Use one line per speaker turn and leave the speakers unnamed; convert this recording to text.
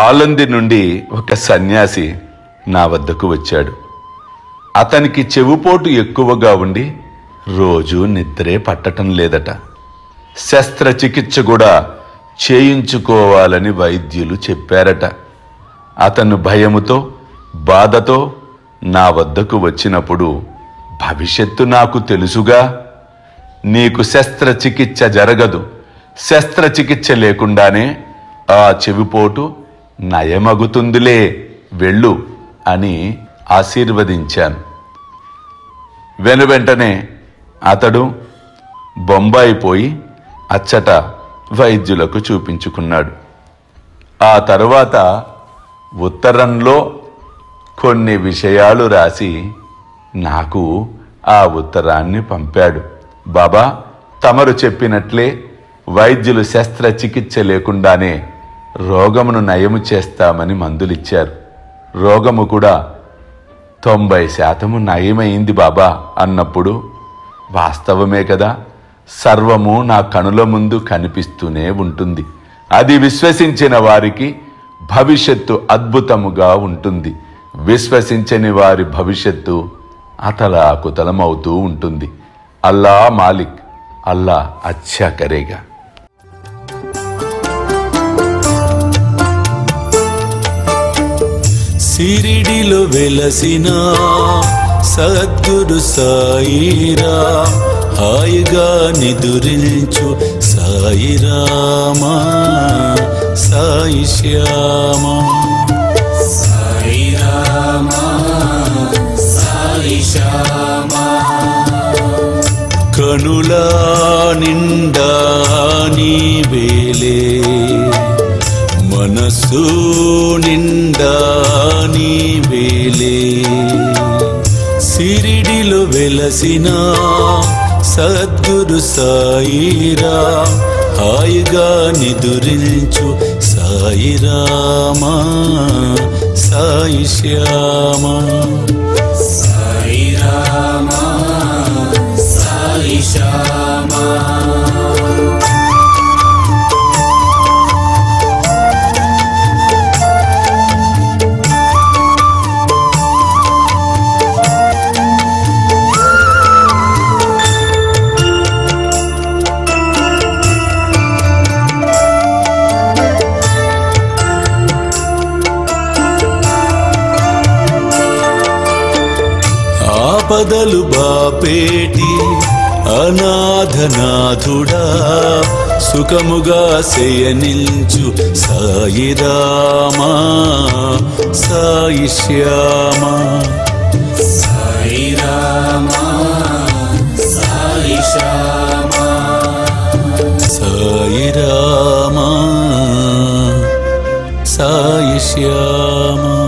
ఆలంది నుండి ఒక సన్యాసి నా వద్దకు వచ్చాడు. అతనికి చెవిపోటు ఎక్కువగా ఉండి రోజు నిద్రే పట్టటం లేదట. శస్త్రచికిత్స కూడా చేయించుకోవాలని వైద్యులు చెప్పారట. అతను భయముతో బాధతో నా వద్దకు వచ్చినప్పుడు, భవిష్యత్తు నాకు తెలుసుగా, నీకు శస్త్రచికిత్స జరగదు, శస్త్రచికిత్స లేకుండానే ఆ చెవిపోటు నయమగుతుందిలే, వెళ్ళు అని ఆశీర్వదించాను. వెనువెంటనే అతడు బొంబాయి పోయి అచ్చట వైద్యులకు చూపించుకున్నాడు. ఆ తరువాత ఉత్తరంలో కొన్ని విషయాలు రాసి నాకు ఆ ఉత్తరాన్ని పంపాడు. బాబా, తమరు చెప్పినట్లే వైద్యులు శస్త్రచికిత్స లేకుండానే రోగమును నయము చేస్తామని మందులిచ్చారు. రోగము కూడా 90% నయమైంది బాబా అన్నప్పుడు, వాస్తవమే కదా, సర్వము నా కనుల ముందు కనిపిస్తూనే ఉంటుంది. అది విశ్వసించిన వారికి భవిష్యత్తు అద్భుతముగా ఉంటుంది. విశ్వసించని వారి భవిష్యత్తు అతలాకుతలమవుతూ ఉంటుంది. అల్లా మాలిక్, అల్లా అచ్చా కరేగా.
సిరిడిలో వెలసిన సద్గురు సాయిరా, హాయిగా నిదురించు సాయిరామా, సాయి శ్యామా,
సాయిరామా, సాయి శ్యామా.
కనుల నిండా నీవేలే, మనసు నిండా నీవేలే. సిరిడిలో వెలసిన సద్గురు సాయిరా, హాయిగా నిదురించు సాయిరామా, సాయి శ్యామా,
సాయిరామా, సాయి శ్యామా.
ఆపదలు బాపేటి అనాథనాథుడా, సుఖముగా శయనించు సాయిరామా, సాయి శ్యామా,
సాయిరామా, సాయి శ్యామా,
సాయిరామా, సాయి శ్యామా.